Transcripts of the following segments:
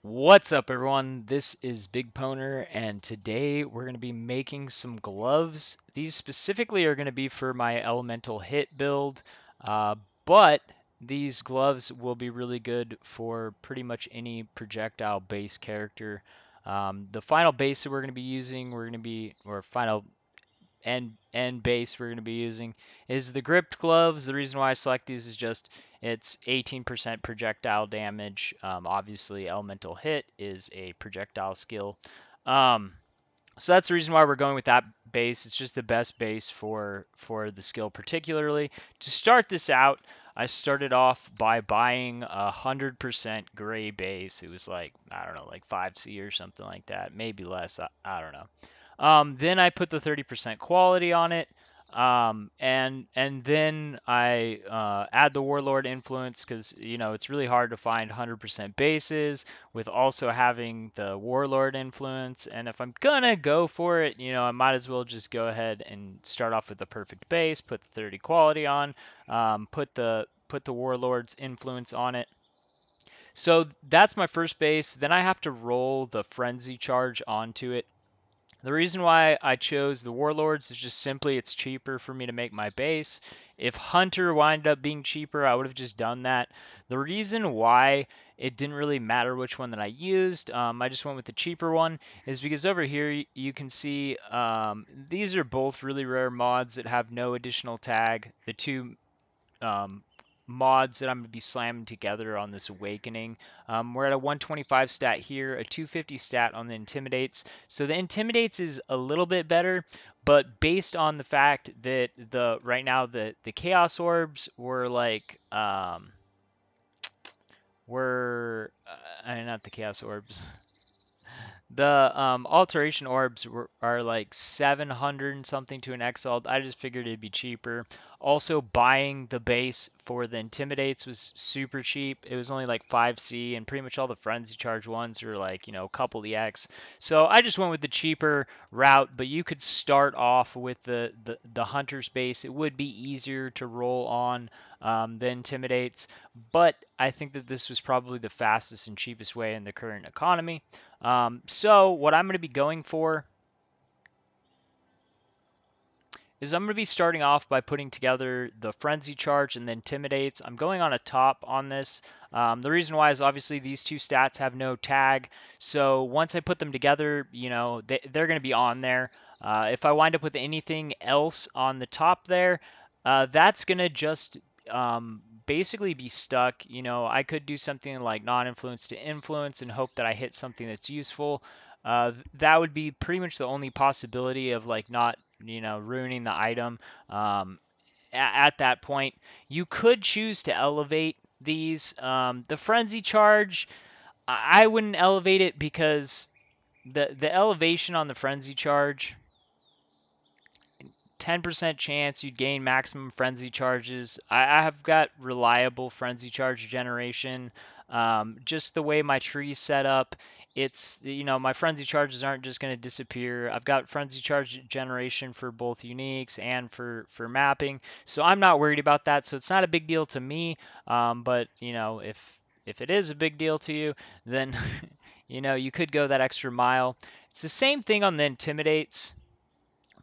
What's up, everyone? This is BigPowner, and today we're going to be making some gloves. These specifically are going to be for my elemental hit build, uh, but these gloves will be really good for pretty much any projectile base character. The final base that we're going to be using, or final and base we're going to be using is the gripped gloves. The reason why I select these is just it's 18% projectile damage. Obviously, elemental hit is a projectile skill. Um, so that's the reason why we're going with that base. It's just the best base for the skill particularly. To start this out, I started off by buying 100% gray base. It was like, I don't know, like 5C or something like that, maybe less. I don't know. Then I put the 30% quality on it. And then I add the Warlord influence because it's really hard to find 100% bases with also having the Warlord influence. And if I'm gonna go for it, I might as well just go ahead and start off with the perfect base, put the 30 quality on, put the Warlord's influence on it. So that's my first base. Then I have to roll the Frenzy charge onto it. The reason why I chose the Warlords is just simply it's cheaper for me to make my base. If Hunter wound up being cheaper, I would have just done that. The reason why it didn't really matter which one that I used, I just went with the cheaper one, is because over here you can see these are both really rare mods that have no additional tag. The two um, mods that I'm going to be slamming together on this Awakening. We're at a 125 stat here, a 250 stat on the Intimidates. So the Intimidates is a little bit better, but based on the fact that right now the Chaos Orbs were like not the Chaos Orbs. The alteration orbs are like 700 and something to an exalt. I just figured it'd be cheaper. Also, buying the base for the Intimidates was super cheap. It was only like 5C, and pretty much all the Frenzy Charge ones are like, a couple EX. So I just went with the cheaper route, but you could start off with the Hunter's base. It would be easier to roll on the Intimidates, but I think that this was probably the fastest and cheapest way in the current economy. So what I'm going to be going for is I'm going to be starting off by putting together the Frenzy Charge and the Intimidates. I'm going on a top on this. The reason why is obviously these two stats have no tag. So once I put them together, they're going to be on there. If I wind up with anything else on the top there, that's going to just basically be stuck. I could do something like non-influence to influence and hope that I hit something that's useful. That would be pretty much the only possibility of like not ruining the item at that point. You could choose to elevate these. The frenzy charge, I wouldn't elevate it because the elevation on the frenzy charge, 10% chance you'd gain maximum frenzy charges. I have got reliable frenzy charge generation. Just the way my tree's set up, it's my frenzy charges aren't just going to disappear. I've got frenzy charge generation for both uniques and for mapping, so I'm not worried about that. So it's not a big deal to me. But if it is a big deal to you, then you could go that extra mile. It's the same thing on the intimidates.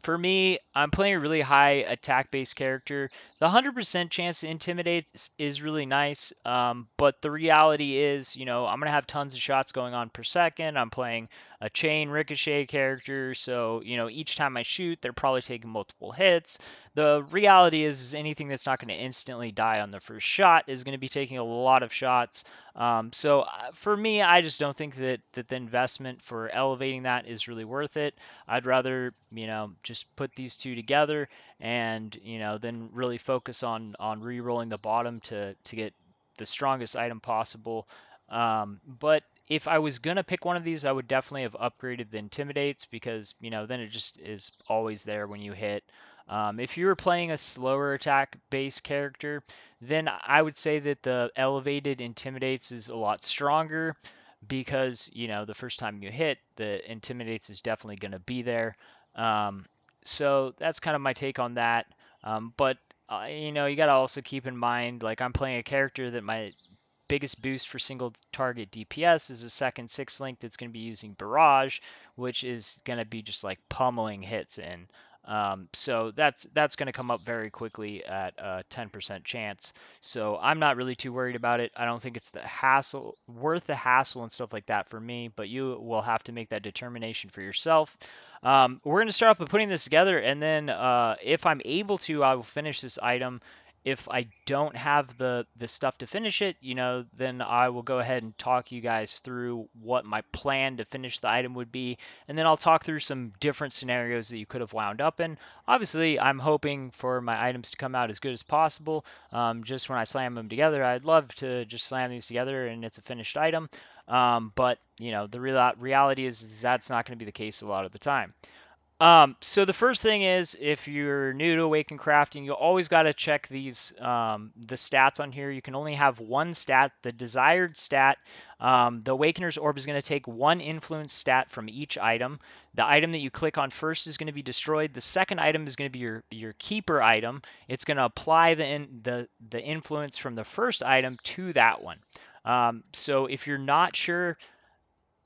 For me, I'm playing a really high attack-based character. The 100% chance to intimidate is really nice, but the reality is, I'm going to have tons of shots going on per second. I'm playing a chain ricochet character, so, each time I shoot, they're probably taking multiple hits. The reality is anything that's not going to instantly die on the first shot is going to be taking a lot of shots. So for me, I just don't think that the investment for elevating that is really worth it. I'd rather, just put these two together and, then really focus on re-rolling the bottom to get the strongest item possible. But if I was going to pick one of these, I would definitely have upgraded the Intimidates because, then it just is always there when you hit. If you were playing a slower attack base character, then I would say that the elevated Intimidates is a lot stronger because the first time you hit, the intimidates is definitely going to be there. Um, so that's kind of my take on that. But you got to also keep in mind, like I'm playing a character that my biggest boost for single target DPS is a second 6 link that's going to be using Barrage, which is going to be just like pummeling hits in. So that's going to come up very quickly at a 10% chance. So I'm not really too worried about it. I don't think it's worth the hassle and stuff like that for me, but you will have to make that determination for yourself. We're going to start off by putting this together, and then if I'm able to, I will finish this item. If I don't have the stuff to finish it, then I will go ahead and talk you guys through what my plan to finish the item would be, and then I'll talk through some different scenarios that you could have wound up in. Obviously, I'm hoping for my items to come out as good as possible. Just when I slam them together, I'd love to just slam these together and it's a finished item. But the reality is that's not going to be the case a lot of the time. So the first thing is, if you're new to Awaken Crafting, you always got to check the stats on here. You can only have one stat, the desired stat. The Awakener's Orb is going to take one influence stat from each item. The item that you click on first is going to be destroyed. The second item is going to be your keeper item. It's going to apply the influence from the first item to that one. So if you're not sure,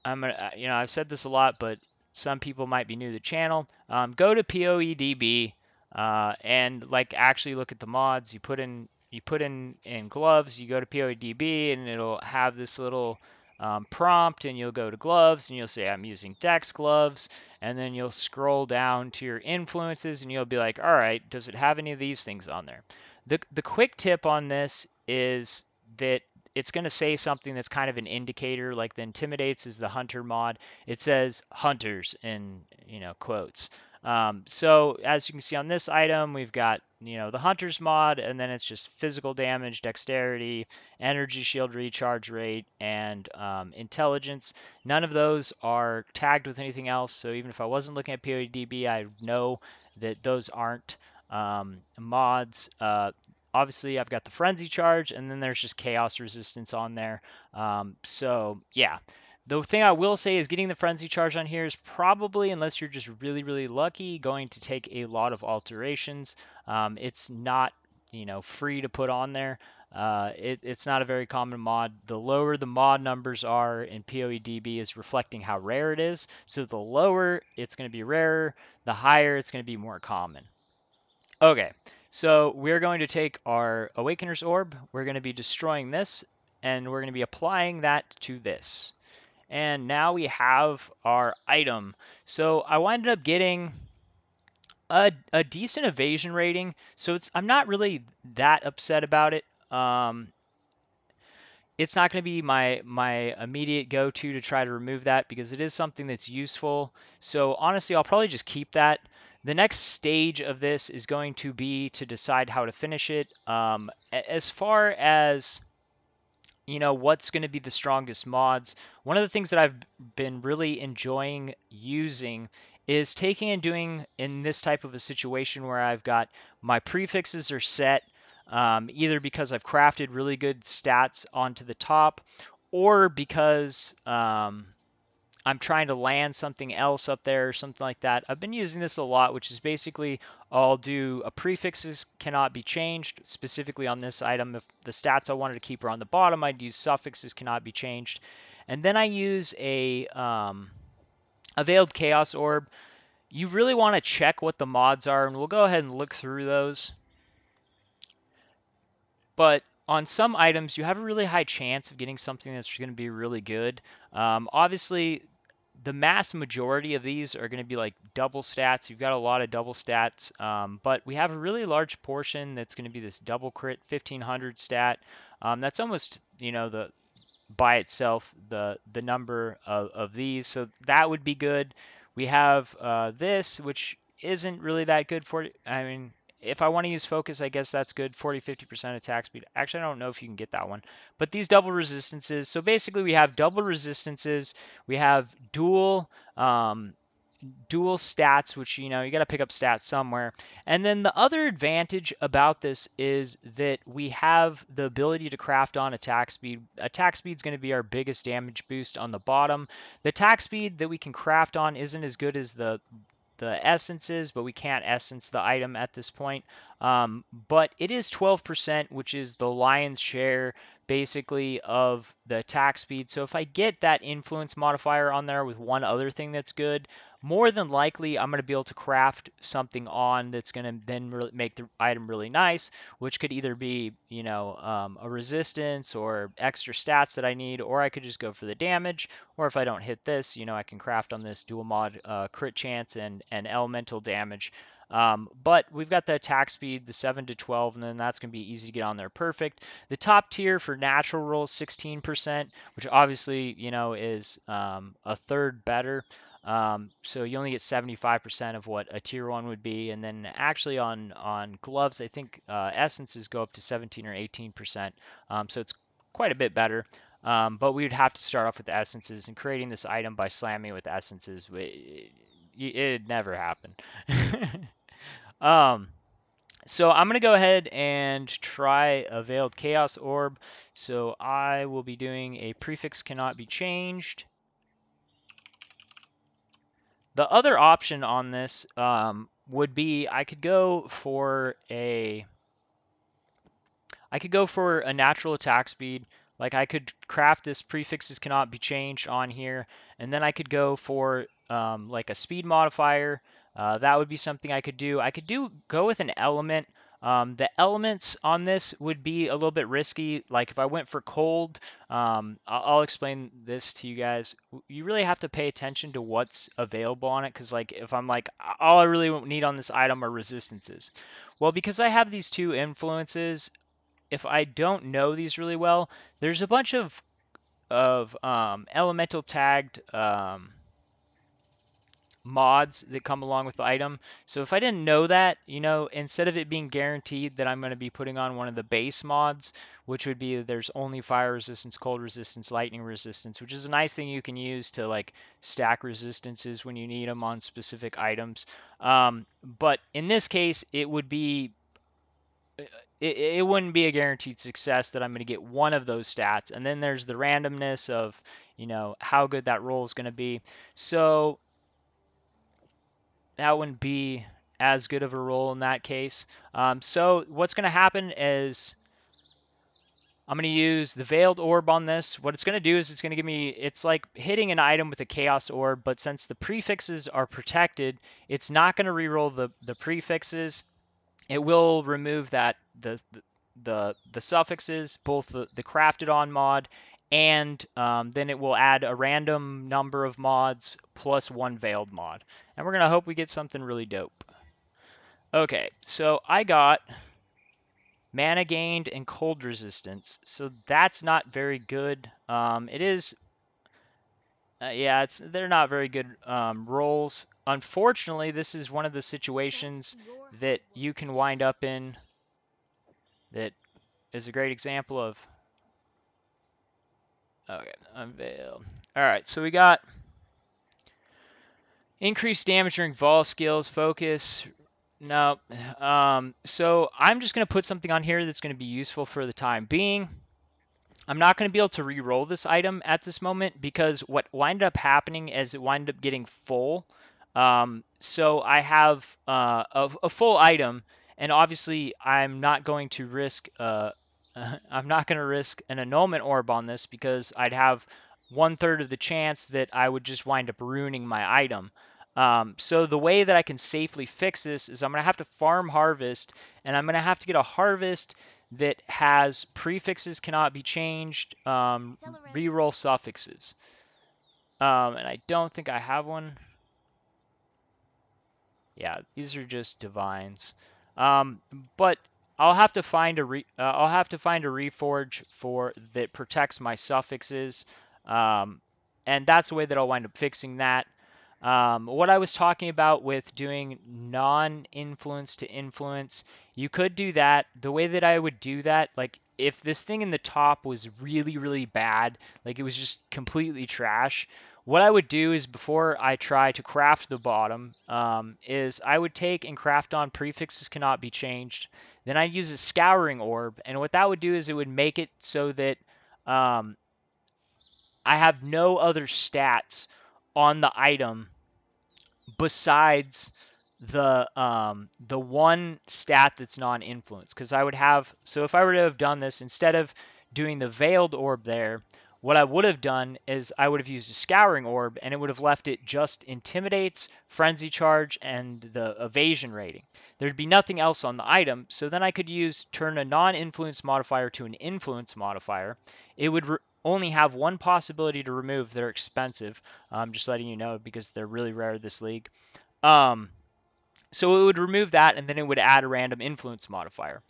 I've said this a lot, but some people might be new to the channel. Go to PoEDB and like actually look at the mods. You put in gloves. You go to PoEDB and it'll have this little prompt, and you'll go to gloves and you'll say I'm using Dex gloves, and then you'll scroll down to your influences and you'll be like, all right, does it have any of these things on there? The quick tip on this is that it's going to say something that's kind of an indicator, like the Intimidates is the Hunter mod. It says Hunters in quotes. So as you can see on this item, we've got the Hunters mod, and then it's just physical damage, dexterity, energy shield recharge rate, and intelligence. None of those are tagged with anything else. So even if I wasn't looking at PoEDB, I know that those aren't mods. Obviously, I've got the Frenzy Charge, and then there's just Chaos Resistance on there. So, yeah. The thing I will say is getting the Frenzy Charge on here is probably, unless you're just really, really lucky, going to take a lot of alterations. It's not, free to put on there. It's not a very common mod. The lower the mod numbers are in PoEDB is reflecting how rare it is. So the lower it's going to be rarer, the higher it's going to be more common. Okay, so we're going to take our Awakener's Orb, we're going to be destroying this, and we're going to be applying that to this. And now we have our item. So I winded up getting a decent evasion rating, so I'm not really that upset about it. It's not going to be my immediate go-to to try to remove that because it is something that's useful. So honestly, I'll probably just keep that. The next stage of this is going to be to decide how to finish it. As far as what's going to be the strongest mods, one of the things that I've been really enjoying using is taking and doing in this type of a situation where I've got my prefixes are set, either because I've crafted really good stats onto the top, or because I'm trying to land something else up there or something like that. I've been using this a lot, which is basically I'll do a prefixes cannot be changed. Specifically on this item, if the stats I wanted to keep are on the bottom, I'd use suffixes cannot be changed. And then I use a Veiled Chaos Orb. You really want to check what the mods are, and we'll go ahead and look through those. But on some items, you have a really high chance of getting something that's going to be really good. Obviously, the mass majority of these are going to be like double stats. You've got a lot of double stats, but we have a really large portion that's going to be this double crit 1500 stat. That's almost, the by itself the number of these, so that would be good. We have this, which isn't really that good for, I mean, if I want to use focus, I guess that's good. 40-50% attack speed. Actually, I don't know if you can get that one. But these double resistances. So basically, we have double resistances. We have dual stats, which you got to pick up stats somewhere. And then the other advantage about this is that we have the ability to craft on attack speed. Attack speed is going to be our biggest damage boost on the bottom. The attack speed that we can craft on isn't as good as the essences, but we can't essence the item at this point. But it is 12%, which is the lion's share basically of the attack speed. So if I get that influence modifier on there with one other thing that's good, more than likely I'm going to be able to craft something on that's going to then make the item really nice, which could either be, you know, a resistance or extra stats that I need, or I could just go for the damage, or if I don't hit this, you know, I can craft on this dual mod crit chance and elemental damage. But we've got the attack speed, the 7 to 12, and then that's going to be easy to get on there perfect. The top tier for natural rolls 16%, which obviously, you know, is a third better. So you only get 75% of what a tier 1 would be. And then actually on gloves, I think essences go up to 17 or 18%. So it's quite a bit better. But we would have to start off with the essences, and creating this item by slamming with essences, it'd never happen. um, so I'm going to go ahead and try a Veiled Chaos Orb. So I will be doing a prefix cannot be changed. The other option on this would be I could go for a natural attack speed. Like I could craft this prefixes cannot be changed on here, and then I could go for like a speed modifier. That would be something I could do. I could go with an element. The elements on this would be a little bit risky. Like if I went for cold, I'll explain this to you guys. You really have to pay attention to what's available on it, because like if I'm like all I really need on this item are resistances. Well, because I have these two influences, if I don't know these really well, there's a bunch of elemental tagged mods that come along with the item. So if I didn't know that, you know, instead of it being guaranteed that I'm going to be putting on one of the base mods, which would be there's only fire resistance, cold resistance, lightning resistance, which is a nice thing you can use to like stack resistances when you need them on specific items. But in this case, it would be it wouldn't be a guaranteed success that I'm going to get one of those stats. And then there's the randomness of, you know, how good that roll is going to be. So that wouldn't be as good of a roll in that case. So what's going to happen is I'm going to use the Veiled Orb on this. What it's going to do is it's going to give me, it's like hitting an item with a Chaos Orb, but since the prefixes are protected, it's not going to reroll the prefixes. It will remove that the suffixes, both the crafted on mod, and then it will add a random number of mods plus one veiled mod. And we're gonna hope we get something really dope. Okay, so I got mana gained and cold resistance, so that's not very good. It is, yeah, they're not very good rolls. Unfortunately, this is one of the situations that you can wind up in that is a great example of. Okay, unveil. All right, so we got increased damage during vol skills, focus. No, so I'm just gonna put something on here that's gonna be useful for the time being. I'm not going to be able to re-roll this item at this moment because what winded up happening is it winded up getting full. So I have a full item, and obviously I'm not going to risk I'm not going to risk an annulment orb on this because I'd have 1/3 of the chance that I would just wind up ruining my item. So the way that I can safely fix this is I'm going to have to farm harvest, and I'm going to have to get a harvest that has prefixes cannot be changed, reroll suffixes. And I don't think I have one. Yeah, these are just divines. But I'll have to find a reforge for that protects my suffixes, and that's the way that I'll wind up fixing that. What I was talking about with doing non-influence to influence, you could do that. The way that I would do that, like if this thing in the top was really, really bad, like it was just completely trash, what I would do is before I try to craft the bottom, is I would take and craft on prefixes cannot be changed. Then I'd use a scouring orb, and what that would do is it would make it so that um, I have no other stats on the item besides the one stat that's non-influence. Because I would have, so if I were to have done this instead of doing the veiled orb there, what I would have done is I would have used a scouring orb and it would have left it just intimidates, frenzy charge, and the evasion rating. There'd be nothing else on the item, so then I could use turn a non-influence modifier to an influence modifier. It would only have one possibility to remove. They're expensive. Just letting you know because they're really rare this league. Um, so it would remove that and then it would add a random influence modifier.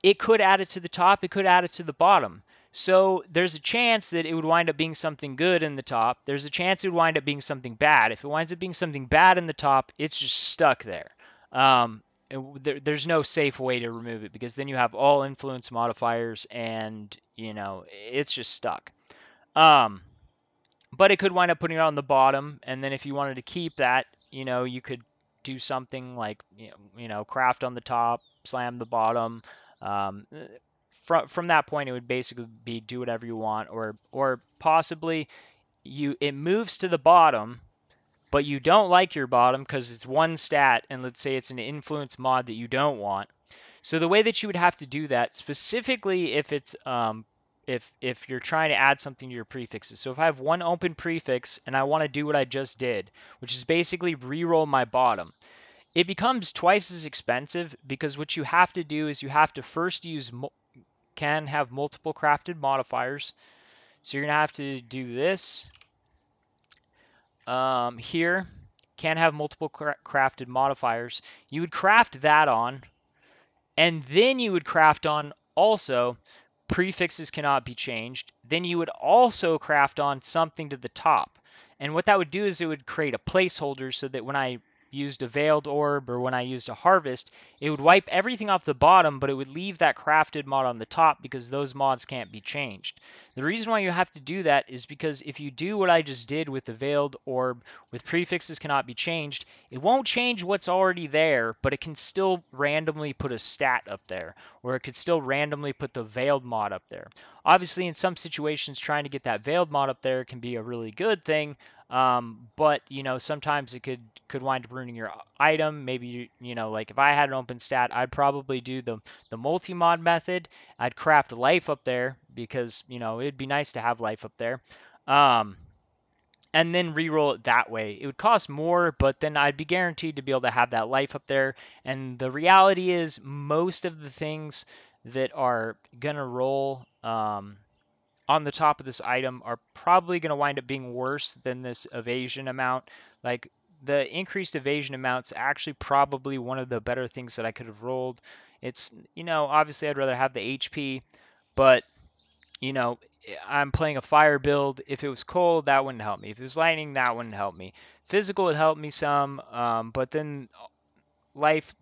It could add it to the top, it could add it to the bottom. So there's a chance that it would wind up being something good in the top. There's a chance it would wind up being something bad. If it winds up being something bad in the top, it's just stuck there. There's no safe way to remove it because then you have all influence modifiers and, it's just stuck. But it could wind up putting it on the bottom, and then if you wanted to keep that, you could do something like, craft on the top, slam the bottom. Um, from that point, it would basically be do whatever you want, or possibly it moves to the bottom, but you don't like your bottom because it's one stat, and let's say it's an influence mod that you don't want. So the way that you would have to do that, specifically if it's if you're trying to add something to your prefixes. So if I have one open prefix and I want to do what I just did, which is basically re-roll my bottom, it becomes twice as expensive because what you have to do is you have to first use can have multiple crafted modifiers. So you're gonna have to do this here. Can have multiple crafted modifiers. You would craft that on. And then you would craft on also prefixes cannot be changed. Then you would also craft on something to the top. And what that would do is it would create a placeholder so that when I used a veiled orb or when I used a harvest, it would wipe everything off the bottom, but it would leave that crafted mod on the top because those mods can't be changed. The reason why you have to do that is because if you do what I just did with the veiled orb with prefixes cannot be changed, it won't change what's already there, but it can still randomly put a stat up there, or it could still randomly put the veiled mod up there. Obviously, in some situations, trying to get that veiled mod up there can be a really good thing, but sometimes it could wind up ruining your item. Maybe like if I had an open stat, I'd probably do the multi-mod method. I'd craft life up there because it'd be nice to have life up there. And then re-roll it that way. It would cost more, but then I'd be guaranteed to be able to have that life up there. And the reality is, most of the things that are gonna roll on the top of this item are probably going to wind up being worse than this evasion amount. Like the increased evasion amount's actually probably one of the better things that I could have rolled. It's, obviously I'd rather have the HP, but, you know, I'm playing a fire build. If it was cold, that wouldn't help me. If it was lightning, that wouldn't help me. Physical would help me some, but then life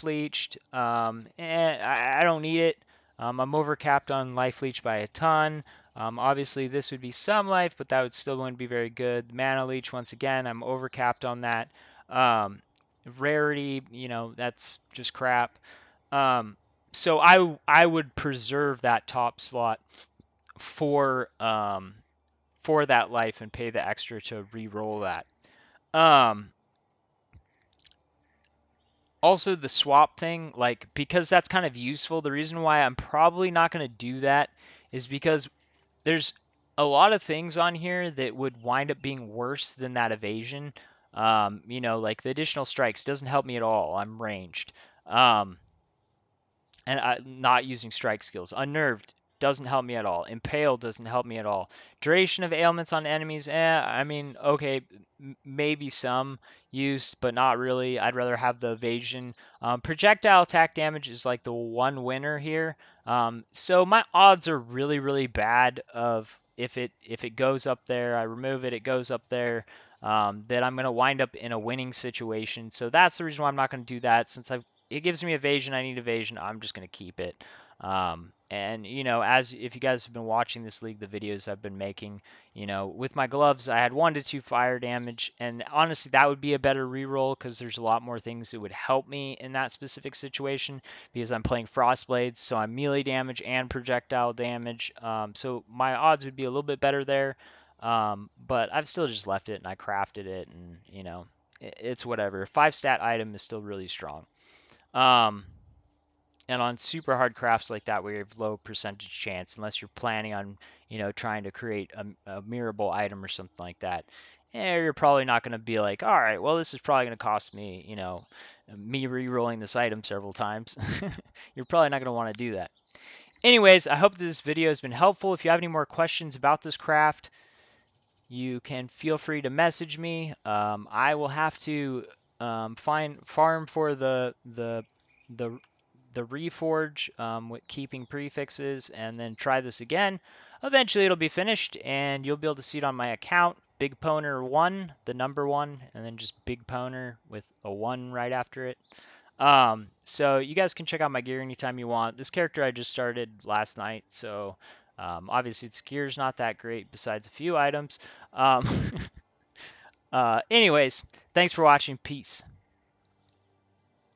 leached. I don't need it. I'm overcapped on life leech by a ton. Obviously, this would be some life, but that would still wouldn't be very good. Mana leech, once again, I'm overcapped on that. Um, Rarity, that's just crap. Um, so I would preserve that top slot for for that life and pay the extra to re-roll that. Um, Also, the swap thing, like, because that's kind of useful, the reason why I'm probably not going to do that is because there's a lot of things on here that would wind up being worse than that evasion. Like the additional strikes doesn't help me at all. I'm ranged. Um, and not using strike skills. Unnerved doesn't help me at all. Impale doesn't help me at all. Duration of ailments on enemies, I mean, okay, maybe some use, but not really. I'd rather have the evasion. Projectile attack damage is like the one winner here. So my odds are really, really bad of if it goes up there, I remove it, it goes up there. That I'm going to wind up in a winning situation. So that's the reason why I'm not going to do that since it gives me evasion. I need evasion. I'm just going to keep it. And as if you guys have been watching this league, the videos I've been making, with my gloves, I had 1 to 2 fire damage, and honestly, that would be a better reroll because there's a lot more things that would help me in that specific situation because I'm playing Frostblades, so I'm melee damage and projectile damage. So my odds would be a little bit better there. But I've still just left it and I crafted it, and it's whatever. 5 stat item is still really strong. Um, And on super hard crafts like that where you have low percentage chance, unless you're planning on, trying to create a mirable item or something like that, you're probably not going to be like, all right, well, this is probably going to cost me, me re-rolling this item several times. You're probably not going to want to do that. Anyways, I hope this video has been helpful. If you have any more questions about this craft, you can feel free to message me. I will have to farm for the the reforge with keeping prefixes, and then try this again. Eventually, it'll be finished, and you'll be able to see it on my account, BigPowner1, the number one, and then just BigPowner with a 1 right after it. So you guys can check out my gear anytime you want. This character I just started last night, so obviously its gear's not that great besides a few items. Um, anyways, thanks for watching. Peace.